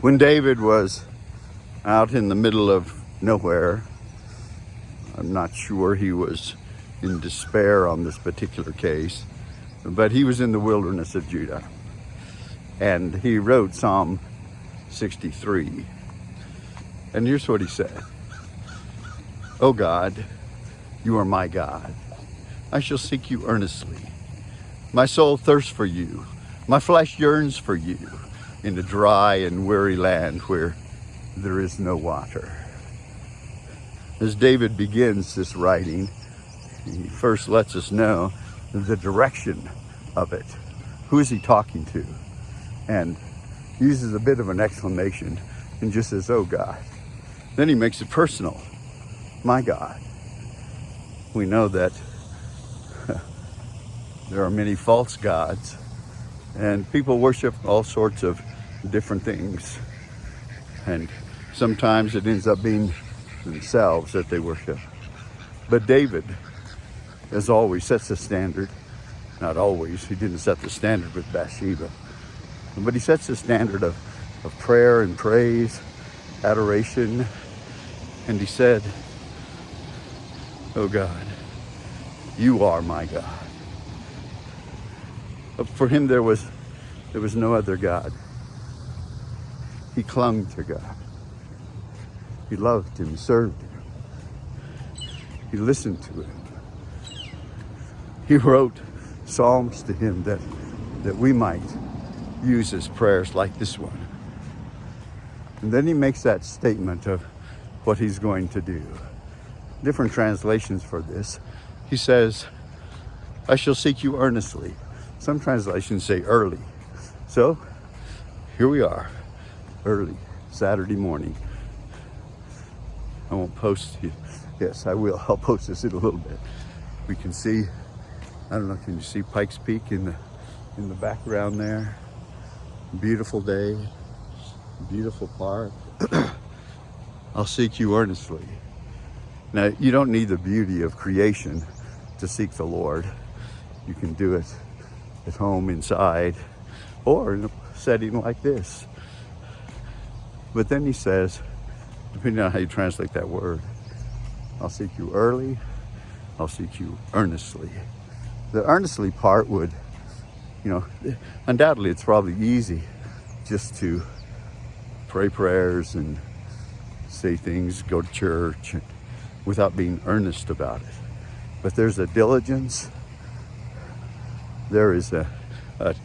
When David was out in the middle of nowhere, I'm not sure he was in despair on this particular case, but he was in the wilderness of Judah. And he wrote Psalm 63. And here's what he said. "O God, you are my God. I shall seek you earnestly. My soul thirsts for you. My flesh yearns for you in a dry and weary land where there is no water." As David begins this writing, he first lets us know the direction of it. Who is he talking to? And uses a bit of an exclamation and just says, "Oh God." Then he makes it personal. My God. We know that there are many false gods, and people worship all sorts of different things. And sometimes it ends up being themselves that they worship. But David, as always, sets the standard. Not always, he didn't set the standard with Bathsheba. But he sets the standard of prayer and praise, adoration. And he said, "Oh God, you are my God." But for him there was no other God. He clung to God. He loved him, served him. He listened to him. He wrote psalms to him that we might use as prayers like this one. And then he makes that statement of what he's going to do. Different translations for this. He says, "I shall seek you earnestly." Some translations say early. So here we are, early, Saturday morning. I won't post it. Yes, I will. I'll post this in a little bit. We can see, I don't know, can you see Pikes Peak in the background there? Beautiful day, beautiful park. I'll seek you earnestly. Now, you don't need the beauty of creation to seek the Lord. You can do it at home, inside, or in a setting like this. But then he says, depending on how you translate that word, I'll seek you early, I'll seek you earnestly. The earnestly part would, undoubtedly it's probably easy just to pray prayers and say things, go to church, and without being earnest about it. But there's a diligence, there is an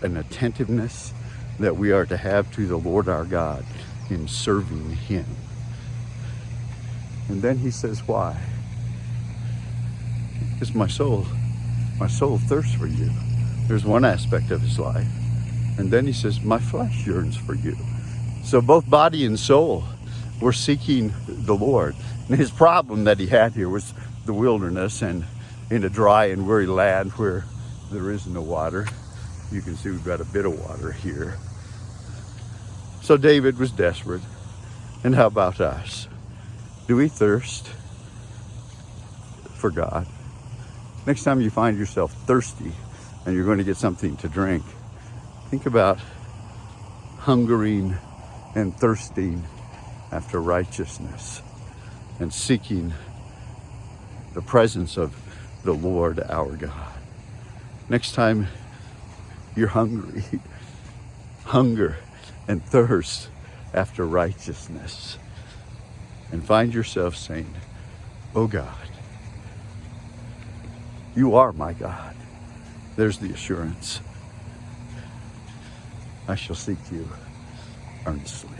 attentiveness that we are to have to the Lord our God in serving him. And then he says, why? Because my soul thirsts for you. There's one aspect of his life. And then he says, my flesh yearns for you. So both body and soul were seeking the Lord. And his problem that he had here was the wilderness and in a dry and weary land where there is no water. You can see we've got a bit of water here. So David was desperate. And how about us? Do we thirst for God? Next time you find yourself thirsty and you're going to get something to drink, think about hungering and thirsting after righteousness and seeking the presence of the Lord our God. Next time you're hungry, hunger and thirst after righteousness, and find yourself saying, oh God, you are my God. There's the assurance. I shall seek you earnestly.